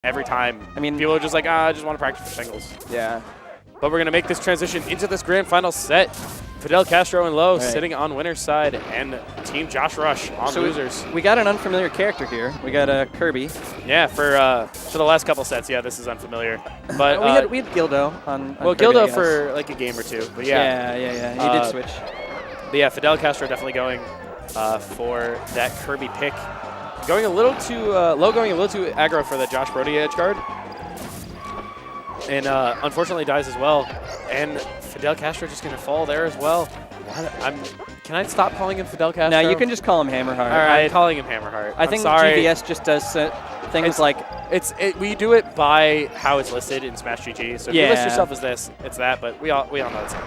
every time. I mean, people are just like, I just want to practice for singles. Yeah. But we're going to make this transition into this grand final set. Fidel Castro and Low sitting on winner's side, and Team Josh Rush on losers. We got an unfamiliar character here. We got Kirby. Yeah, for the last couple sets, yeah, this is unfamiliar. But we had Gildo on well, Kirby, Gildo for like a game or two. But yeah. Yeah. He did switch. But yeah, Fidel Castro definitely going for that Kirby pick. Going a little too Low, going a little too aggro for the Josh Brody edge guard. And unfortunately dies as well. And Fidel Castro just going to fall there as well. Can I stop calling him Fidel Castro? No, you can just call him Hammerheart. All right, I'm calling him Hammerheart. I think GVS just does things like... we do it by how it's listed in Smash GG. So if you list yourself as this, it's that, but we all know it's him.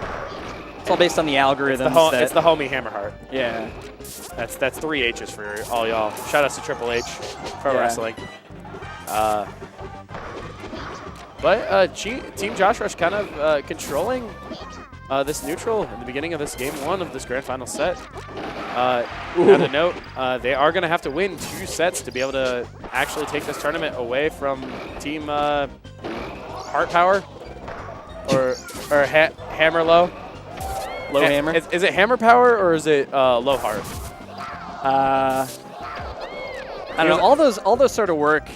It's all based on the algorithms. It's the homie Hammerheart. Yeah. That's 3 H's for all y'all. Shout out to Triple H Pro Wrestling. But Team Josh Rush kind of controlling this neutral in the beginning of this game 1 of this grand final set. On a note, they are going to have to win 2 sets to be able to actually take this tournament away from Team Heart Power or Hammer Low. Low Hammer. Is it Hammer Power or is it Low Heart? I don't know. All those sort of work.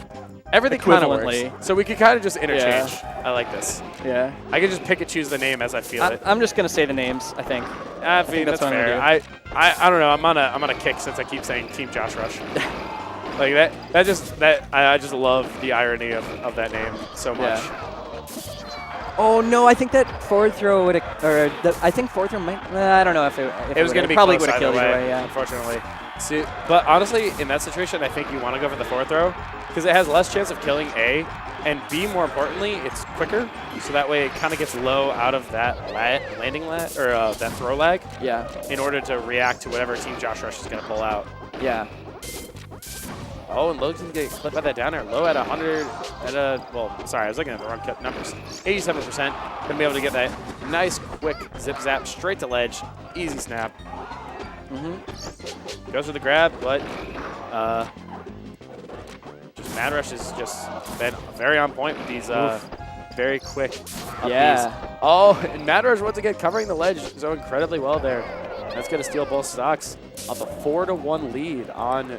Everything kind of works. So we could kind of just interchange. Yeah. I like this. Yeah. I can just pick and choose the name as I feel it. I'm just gonna say the names. I think. I think that's fair. I don't know. I'm on a kick since I keep saying Team Josh Rush. Like I just love the irony of that name so much. Yeah. Oh no! I think that forward throw would I think forward throw might. I don't know if it was going to be probably would have killed either way. Yeah. Unfortunately. See, but honestly, in that situation, I think you want to go for the forward throw because it has less chance of killing A, and B, more importantly, it's quicker. So that way, it kind of gets Low out of that landing lag or that throw lag. Yeah. In order to react to whatever Team Josh Rush is going to pull out. Yeah. Oh, and Logan's getting clipped by that down air. Low at 100. Sorry, I was looking at the wrong numbers. 87%. Gonna be able to get that nice, quick zip zap straight to ledge. Easy snap. Goes for the grab, but just Madrush has just been very on point with these very quick upbeats. Oh, and Madrush once again covering the ledge so incredibly well there. That's gonna steal both stocks of the 4-1 lead on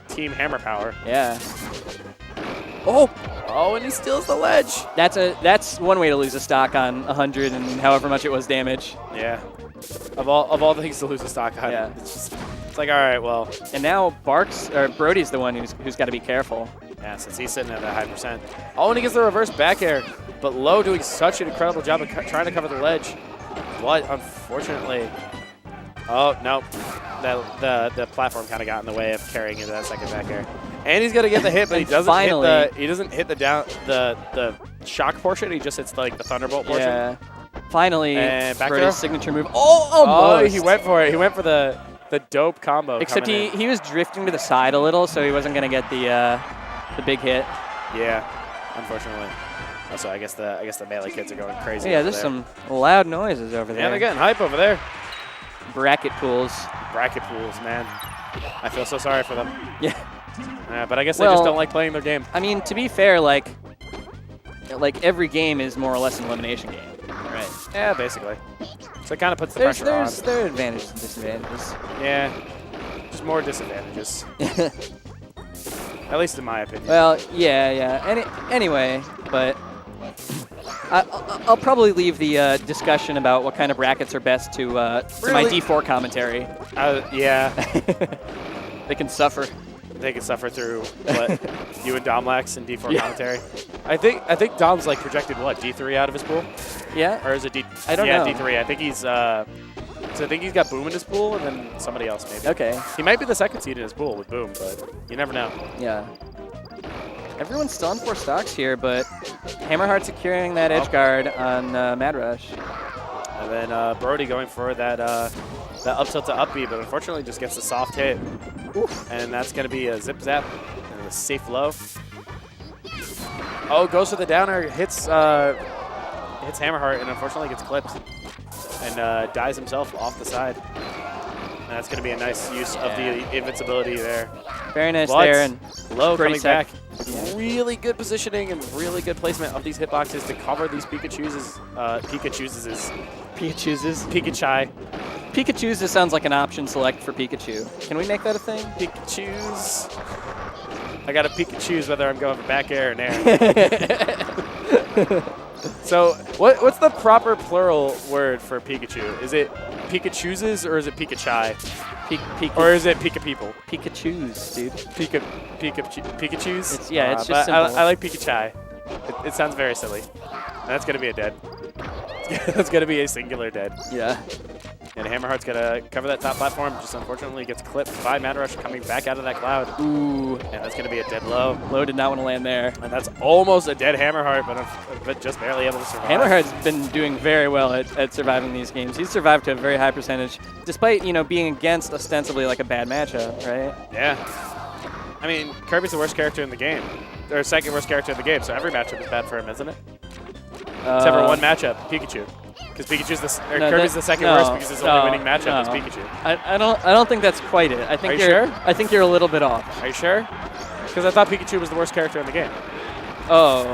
Team Hammer Power. Yeah. Oh, and he steals the ledge. That's one way to lose a stock on 100 and however much it was damage. Yeah. Of all the things to lose a stock on. Yeah. It's like, all right, well. And now Brody's the one who's got to be careful. Yeah, since he's sitting at a high percent. Oh, and he gets the reverse back air. But Low doing such an incredible job of trying to cover the ledge. But unfortunately, oh no, the platform kind of got in the way of carrying into that second back air. And he's gonna get the hit, but he doesn't hit the shock portion. He just hits the thunderbolt portion. Yeah. Finally, Brody's signature move. Oh, almost. Oh, he went for it. He went for the dope combo. Except he was drifting to the side a little, so he wasn't gonna get the big hit. Yeah, unfortunately. Also, I guess the melee kids are going crazy. Yeah, there's some loud noises over there. Yeah, they're getting hype over there. Bracket pools. Bracket pools, man. I feel so sorry for them. Yeah. But I guess they just don't like playing their game. I mean, to be fair, like every game is more or less an elimination game. Right. Yeah, basically. So it kind of puts the pressure on. There are advantages and disadvantages. Yeah. Just more disadvantages. At least in my opinion. Well, yeah. Anyway, but I'll probably leave the discussion about what kind of brackets are best to my D4 commentary. Yeah. They can suffer. They can suffer through what you and Domlax and D4 commentary. I think Dom's projected what, D3 out of his pool? Yeah. Or is it D? I don't know. Yeah, D3. I think he's so I think he's got Boom in his pool and then somebody else maybe. Okay. He might be the second seed in his pool with Boom, but you never know. Yeah. Everyone's still on 4 stocks here, but Hammerheart securing that edge guard on Madrush. And then Brody going for that up tilt to up B, but unfortunately just gets a soft hit. Oof. And that's going to be a zip zap and a safe low. Oh, goes for the downer, hits Hammerheart, and unfortunately gets clipped and dies himself off the side. And that's going to be a nice use of the invincibility there. Very nice there. And Low coming back. really good positioning and really good placement of these hitboxes to cover these Pikachus. Pikachu. Pikachu's just sounds like an option select for Pikachu. Can we make that a thing? Pikachus. I got to Pikachus whether I'm going for back air or nair. So what's the proper plural word for Pikachu? Is it Pikachus or is it Pikachai? Or is it Pika people? Pikachus, dude. Pikachus? It's just simple. I like Pikachai. It sounds very silly. And that's going to be a dead. That's going to be a singular dead. Yeah. And Hammerheart's going to cover that top platform. Just unfortunately gets clipped by Madrush coming back out of that cloud. Ooh. And that's going to be a dead low. Low did not want to land there. And that's almost a dead Hammerheart, but just barely able to survive. Hammerheart's been doing very well at surviving these games. He's survived to a very high percentage, despite, being against ostensibly like a bad matchup, right? Yeah. I mean, Kirby's the worst character in the game. Or second worst character in the game, so every matchup is bad for him, isn't it? Except for one matchup, Pikachu. Because Kirby's the second worst because his only winning matchup is Pikachu. I don't think that's quite it. Are you sure? I think you're a little bit off. Are you sure? Because I thought Pikachu was the worst character in the game. Oh.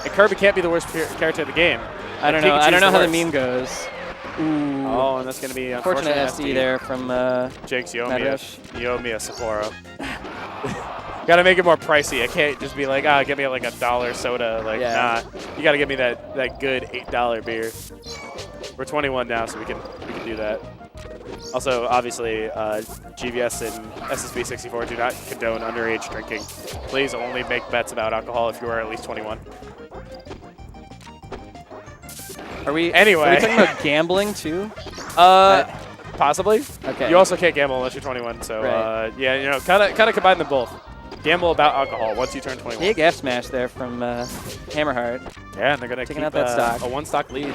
And Kirby can't be the worst character in the game. I don't know. I don't know how the meme goes. Ooh. Oh, and that's going to be unfortunate SD there from Jake's you owe me a Sapporo. Got to make it more pricey. I can't just be like, give me like $1 soda. Like, nah. You got to give me that good $8 beer. We're 21 now, so we can do that. Also, obviously, GVS and SSB64 do not condone underage drinking. Please only make bets about alcohol if you are at least 21. Are we anyway? Are we talking about gambling too? Possibly. Okay. You also can't gamble unless you're 21. So right. yeah, kind of combine them both. Gamble about alcohol once you turn 21. Big F smash there from Hammerheart. Yeah, and they're gonna keep out that stock. a 1-stock lead,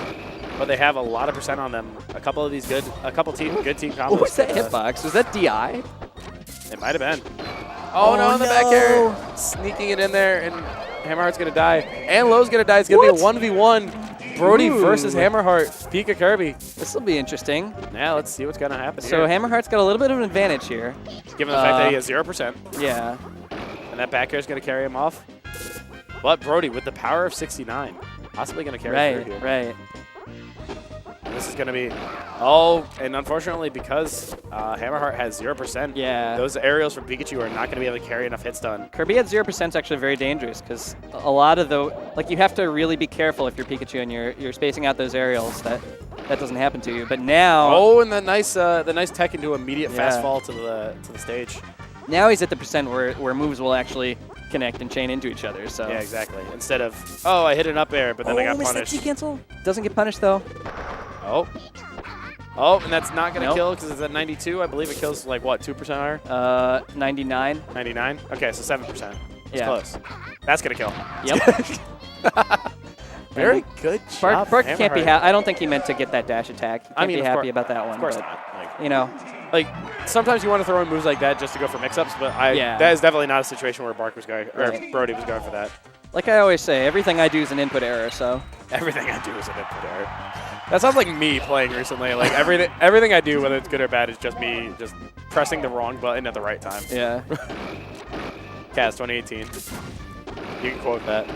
but they have a lot of percent on them. A couple of these good team combos. What was that hitbox? Was that DI? It might have been. Oh no! In the back air, sneaking it in there, and Hammerheart's gonna die, and Low's gonna die. It's gonna be a 1v1. Brody versus Hammerheart, Pika Kirby. This will be interesting. Yeah, let's see what's going to happen So here. Hammerheart's got a little bit of an advantage here. Given the fact that he has 0%. Yeah. And that back air is going to carry him off. But Brody, with the power of 69, possibly going to carry through here. Right. And this is going to be... Oh, and unfortunately, because Hammerheart has 0%, those aerials from Pikachu are not going to be able to carry enough hits done. Kirby at 0% is actually very dangerous because a lot of you have to really be careful if you're Pikachu and you're spacing out those aerials. That doesn't happen to you. But now... Oh, and the nice tech into immediate fast fall to the stage. Now he's at the percent where moves will actually connect and chain into each other. So yeah, exactly. Instead of, I hit an up air, but then I got punished. Cancel? Doesn't get punished, though. Oh, and that's not going to kill because it's at 92. I believe it kills, like, what, 2% higher? 99. 99? Okay, so 7%. It's close. That's going to kill. Yep. Very good job, Bark can't be I don't think he meant to get that dash attack. He can't be happy about that one. Of course not. Like, like, sometimes you want to throw in moves like that just to go for mix-ups, but that is definitely not a situation where Bark was going, or Brody was going for that. Like I always say, everything I do is an input error, so. Everything I do is an input error. That sounds like me playing recently. Like, everything I do, whether it's good or bad, is just me just pressing the wrong button at the right time. Yeah. KaZ 2018. You can quote that.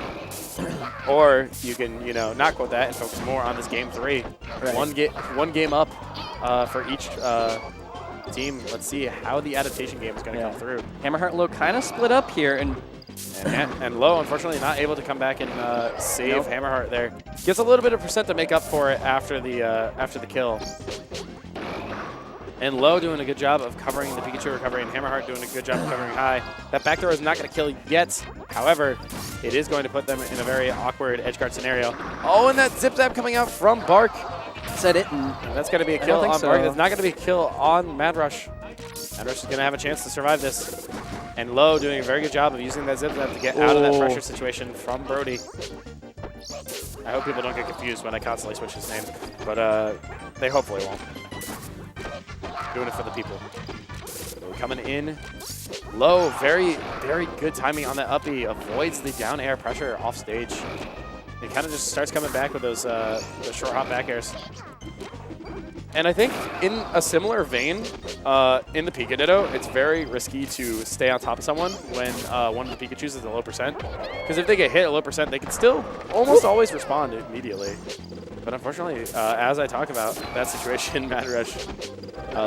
Or you can, not quote that and focus more on this game 3. Right. One game up for each team. Let's see how the adaptation game is going to come through. Hammerheart Low kind of split up here, and Low, unfortunately, not able to come back and save Hammerheart there. Gets a little bit of percent to make up for it after the kill. And Low doing a good job of covering the Pikachu recovery, and Hammerheart doing a good job of covering high. That back throw is not going to kill yet. However, it is going to put them in a very awkward edge guard scenario. Oh, and that zip zap coming out from Bark. Is that it? And that's going to be a kill on Bark. That's not going to be a kill on Madrush. Madrush is going to have a chance to survive this. And Low doing a very good job of using that zip zap to get out of that pressure situation from Brody. I hope people don't get confused when I constantly switch his name, but they hopefully won't. Doing it for the people. So coming in Low, very, very good timing on that uppy. Avoids the down air pressure off stage. It kind of just starts coming back with those short hop back airs. And I think in a similar vein, in the Pika Ditto, it's very risky to stay on top of someone when one of the Pikachus is a low percent. Because if they get hit at low percent, they can still almost always respond immediately. But unfortunately, as I talk about that situation, Madrush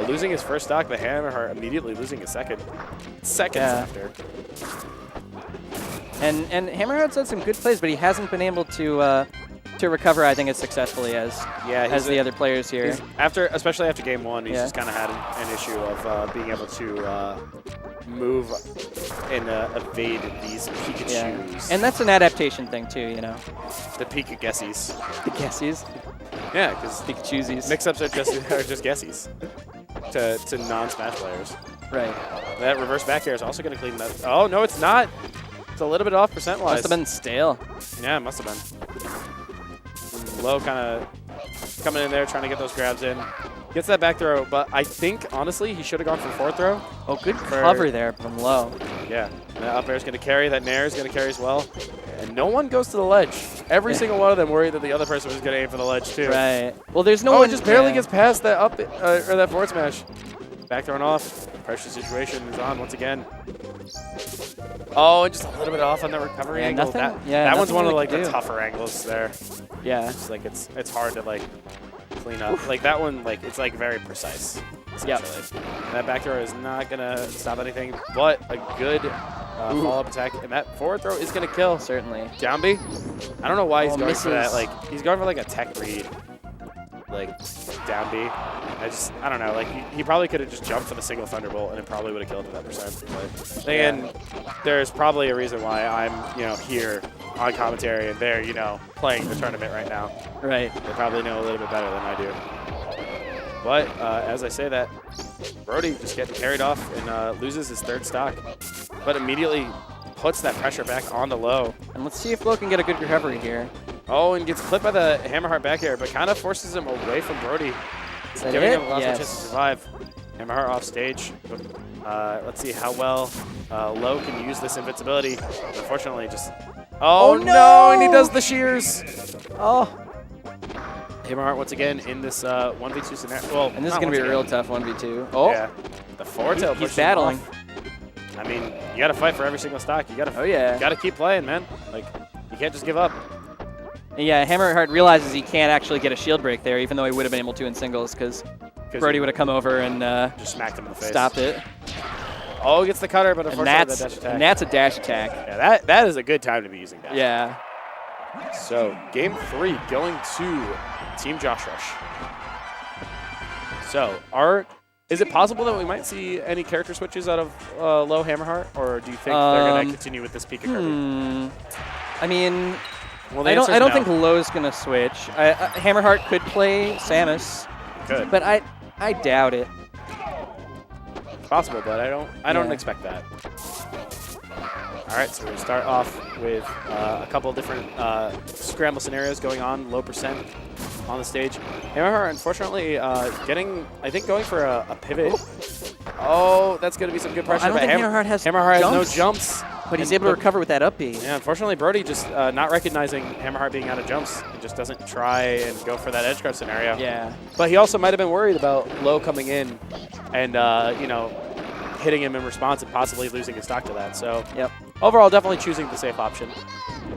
losing his first stock, the Hammerheart immediately losing his second. Seconds after. And Hammerheart's had some good plays, but he hasn't been able to recover, I think, as successfully as the other players here. Especially after game one, he's just kind of had an issue of being able to move and evade these Pikachus. Yeah. And that's an adaptation thing too, you know. The Pika Guessies. The Guessies. Yeah, because Pikachusies. Mix-ups are just Guessies to non-Smash players. Right. That reverse back air is also going to clean that. Oh, no, it's not. It's a little bit off percent-wise. Must have been stale. Yeah, it must have been. Low kind of coming in there, trying to get those grabs in. Gets that back throw, but I think, honestly, he should have gone for forward throw. Oh, good cover there from Low. Yeah, and that up air is going to carry. That nair is going to carry as well. And no one goes to the ledge. Every single one of them worried that the other person was going to aim for the ledge, too. Right. Well, there's no one. Just barely gets past that up or that forward smash. Back thrown off. Pressure situation is on once again. Oh, and just a little bit off on the recovery angle. That one's one of the tougher angles there. Yeah. It's like it's hard to like clean up. Like that one, like it's like very precise. Yeah. That back throw is not gonna stop anything, but a good follow-up attack, and that forward throw is gonna kill. Certainly. Down B. I don't know why he's going misses. for that. Like he's going for like a tech read. Like down B. I don't know. Like he probably could have just jumped for the single Thunderbolt and it probably would have killed him at that percent. But again, there's probably a reason why I'm here on commentary and they're playing the tournament right now. Right. They probably know a little bit better than I do. But as I say that, Brody just getting carried off and loses his third stock, but immediately puts that pressure back on the Low. And let's see if Low can get a good recovery here. Oh, and gets clipped by the Hammerheart back air, but kind of forces him away from Brody. Giving him lots of chances to survive. Hammerheart off stage. Let's see how well Low can use this invincibility. Unfortunately, just... Oh, no! And he does the shears! Oh. Hammerheart once again in this 1v2 scenario. Well, and this is going to be a real tough 1v2. Oh. Yeah. The forward tail he's battling. I mean, you got to fight for every single stock. You got to you got to keep playing, man. Like, you can't just give up. Yeah, Hammerheart realizes he can't actually get a shield break there, even though he would have been able to in singles, because Brody would have come over and just smacked him in the face. Stopped it. Oh, gets the cutter, but unfortunately the dash attack. And that's a dash attack. Yeah, that is a good time to be using dash. Yeah. So, game 3 going to Team Josh Rush. So, is it possible that we might see any character switches out of Low Hammerheart, or do you think they're going to continue with this Pika Kirby? I mean... Well, I don't think Low's going to switch. Hammerheart could play Samus. Could. But I doubt it. Possible, but I don't expect that. All right, so we're going to start off with a couple different scramble scenarios going on, low percent on the stage. Hammerheart, unfortunately, going for a pivot. Oh, that's going to be some good pressure. I don't think Hammerheart has no jumps. But he's able to recover with that up B. Yeah, unfortunately, Brody just not recognizing Hammerheart being out of jumps. He just doesn't try and go for that edge guard scenario. Yeah. But he also might have been worried about Low coming in and, hitting him in response and possibly losing his stock to that. So, overall, definitely choosing the safe option.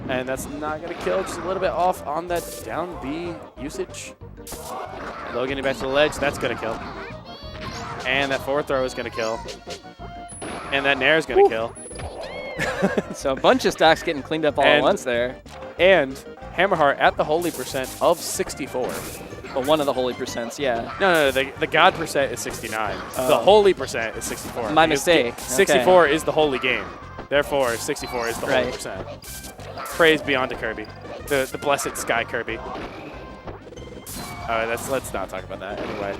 And that's not going to kill, just a little bit off on that down B usage. Low getting back to the ledge, that's going to kill. And that forward throw is going to kill. And that nair is going to kill. So a bunch of stocks getting cleaned up all at once there. And Hammerheart at the holy percent of 64. Well, one of the holy percents, yeah. No, the God percent is 69. The holy percent is 64. My mistake. 64 is the holy game. Therefore, 64 is the holy percent. Praise be unto Kirby. The blessed Sky Kirby. All right, let's not talk about that anyway.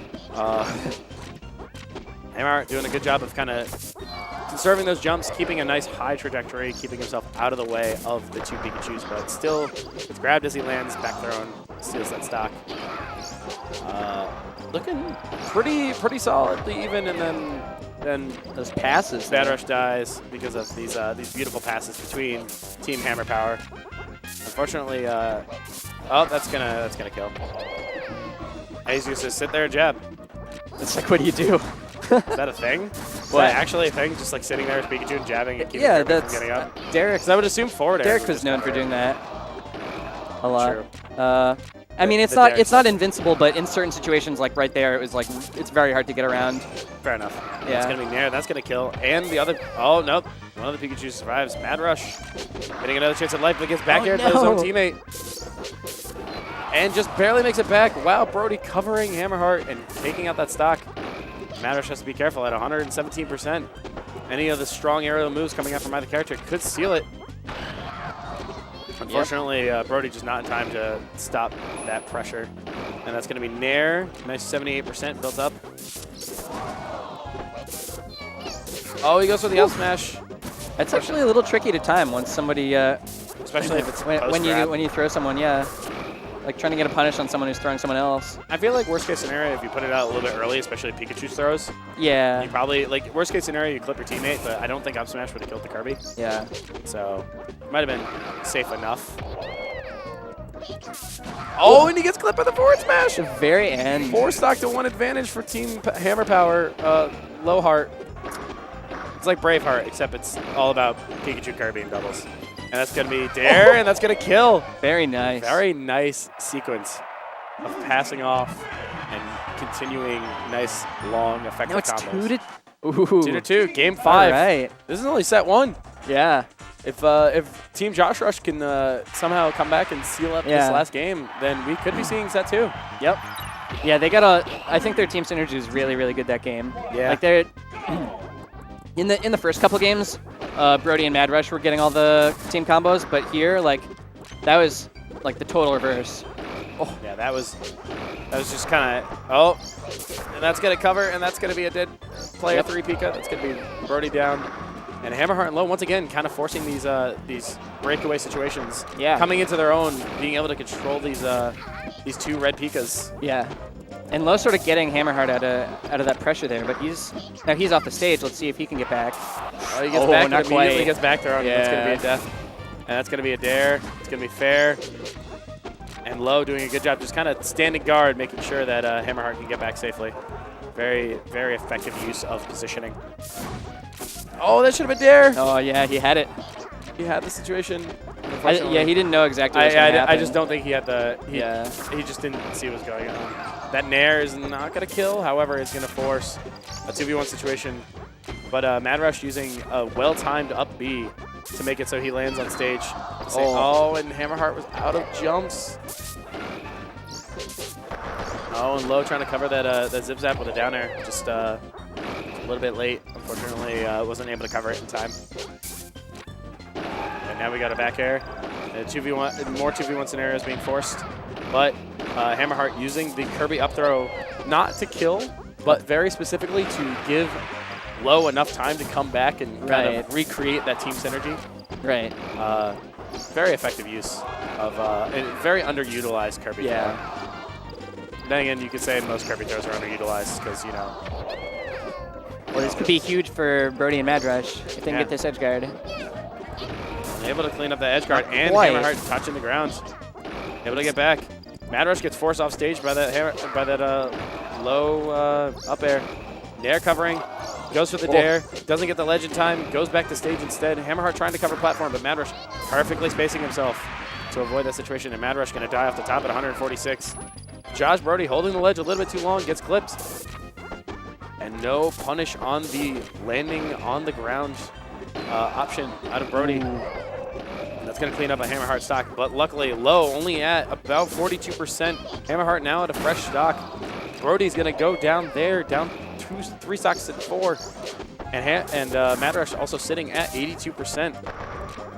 Hammerheart doing a good job of kind of conserving those jumps, keeping a nice high trajectory, keeping himself out of the way of the two Pikachus, but still gets grabbed as he lands, back thrown, steals that stock. Looking pretty solidly even, and then those passes. Madrush dies because of these beautiful passes between Team Hammer Power. Unfortunately, that's gonna kill. he's used to sit there and jab. It's like, what do you do? Is that a thing? Is that actually a thing? Just like sitting there with Pikachu and jabbing and keeping Kirby from getting up? Derek. Because I would assume forward air. Derek was known for doing that a lot. True. I mean, it's not invincible, but in certain situations, like right there, it was like it's very hard to get around. Fair enough. Yeah. That's gonna be Nair. That's gonna kill. And the other. Oh nope. One of the Pikachu survives. Madrush getting another chance at life, but gets back air to his own teammate. And just barely makes it back. Wow, Brody covering Hammerheart and taking out that stock. Madrush has to be careful at 117%. Any of the strong aerial moves coming out from either character could seal it. Unfortunately, Brody just not in time to stop that pressure. And that's going to be Nair. Nice 78% built up. Oh, he goes for the up smash. That's actually a little tricky to time once somebody, especially if it's when you throw someone, like trying to get a punish on someone who's throwing someone else. I feel like worst case scenario, if you put it out a little bit early, especially Pikachu's throws. Yeah. You probably, like, worst case scenario, you clip your teammate, but I don't think up smash would have killed the Kirby. Yeah. So, might have been safe enough. Oh, and he gets clipped by the forward smash! At the very end. 4 stock to 1 advantage for Team Hammer Power, Lowheart. It's like Braveheart, except it's all about Pikachu, Kirby, and doubles. And that's going to be Dare, and that's going to kill. Very nice. Very nice sequence of passing off and continuing nice, long, effective combos. Ooh. 2-2, game 5. All right. This is only set 1. Yeah. If Team Josh Rush can somehow come back and seal up this last game, then we could be seeing set 2. Yep. Yeah, they got I think their team synergy is really, really good that game. Yeah. Like they're in the first couple games, Brody and Madrush were getting all the team combos, but here, like, that was like the total reverse. Oh. Yeah, that was just kind of, and that's going to cover, and that's going to be a dead player 3 Pika. That's going to be Brody down. And Hammerheart and Low, once again, kind of forcing these breakaway situations. Yeah. Coming into their own, being able to control these 2 red Pikas. Yeah. And Low sort of getting Hammerheart out of that pressure there, but he's off the stage. Let's see if he can get back. Oh, he gets back, not immediately quite. Gets back there. Yeah. That's going to be a death. And that's going to be a dare. It's going to be fair. And Low doing a good job, just kind of standing guard, making sure that Hammerheart can get back safely. Very, very effective use of positioning. Oh, that should have been dare. Oh, yeah, he had it. He had the situation. Yeah, he didn't know exactly what was going to happen. I just don't think he had the... He just didn't see what was going on. That Nair is not going to kill. However, it's going to force a 2v1 situation. But Madrush using a well-timed up B to make it so he lands on stage. Oh, and Hammerheart was out of jumps. Oh, and Low trying to cover that zip zap with a down air. Just a little bit late. Unfortunately, wasn't able to cover it in time. And now we got a back air. 2v1, more 2v1 scenarios being forced. But Hammerheart using the Kirby up throw not to kill, but very specifically to give Low enough time to come back and kind of recreate that team synergy. Right. Very effective use of a very underutilized Kirby throw. Then again, you could say most Kirby throws are underutilized because, you know. Well, this could be huge for Brody and Madrush if they can get this edge guard. Able to clean up that edge guard and Hammerheart touching the ground. Able to get back. Madrush gets forced off stage by that Low up air. Nair covering. Goes for the dare. Doesn't get the ledge in time. Goes back to stage instead. Hammerheart trying to cover platform, but Madrush perfectly spacing himself to avoid that situation. And Madrush going to die off the top at 146. Josh Brody holding the ledge a little bit too long. Gets clipped. And no punish on the landing on the ground option out of Brody. And that's going to clean up a Hammerheart stock. But luckily, Low only at about 42%. Hammerheart now at a fresh stock. Brody's going to go down there, down 3 stocks at 4. And Madrush also sitting at 82%.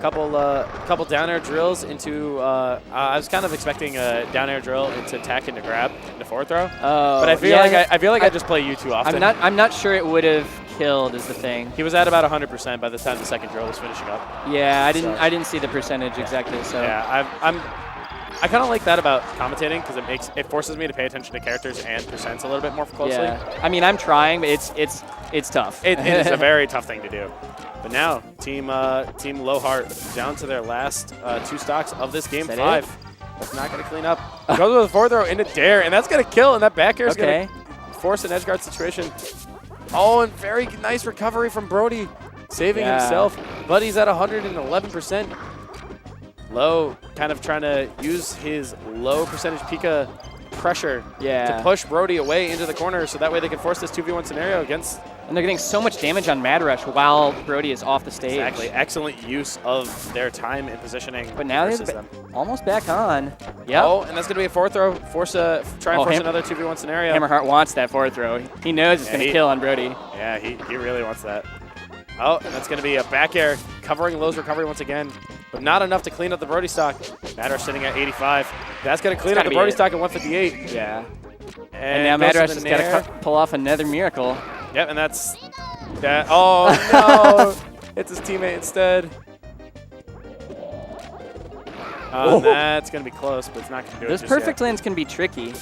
Couple down air drills into. I was kind of expecting a down air drill into attack into grab into forward throw. Oh, but I feel like I just play you too often. I'm not sure it would have killed is the thing. He was at about 100% by the time the second drill was finishing up. Yeah, I didn't see the percentage exactly. So yeah, I kind of like that about commentating because it forces me to pay attention to characters and percents a little bit more closely. Yeah. I mean, I'm trying, but it's tough. It is a very tough thing to do. But now, Team Lowheart down to their last 2 stocks of this game 5. It's not going to clean up. Goes with a forward throw into dare, and that's going to kill, and that back air is going to force an edge guard situation. Oh, and very nice recovery from Brody, saving himself, but he's at 111%. Low kind of trying to use his low percentage Pika pressure to push Brody away into the corner so that way they can force this 2v1 scenario against. And they're getting so much damage on Madrush while Brody is off the stage. Exactly. Excellent use of their time and positioning. But now they're almost back on. Yep. Oh, and that's going to be a forward throw. Try and force another 2v1 scenario. Hammerheart wants that forward throw. He knows it's going to kill on Brody. Yeah, he really wants that. Oh, and that's going to be a back air covering Low's recovery once again, but not enough to clean up the Brody stock. Madrush sitting at 85. That's going to clean up the Brody stock at 158. Yeah. And now Madrush has got to pull off another miracle. Yep, and that's that. Oh, no. It's his teammate instead. That's going to be close, but it's not going to do it. Those perfect lands can be tricky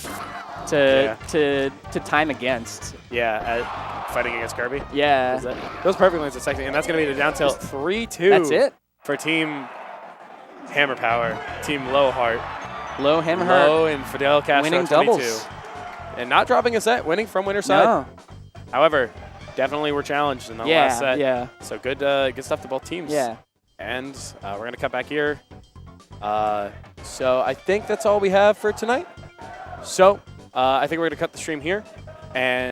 to time against. Yeah, fighting against Kirby. Yeah. Those perfect lands are sexy, and that's going to be the down tilt 3-2. That's it. For Team Hammer Power, Team Lowheart. Low Hammerheart. Low and fidelcastro22. Winning doubles. And not dropping a set, winning from winner side. No. However, definitely were challenged in the last set. Yeah. So good stuff to both teams. Yeah. And we're going to cut back here. So I think that's all we have for tonight. So I think we're going to cut the stream here. And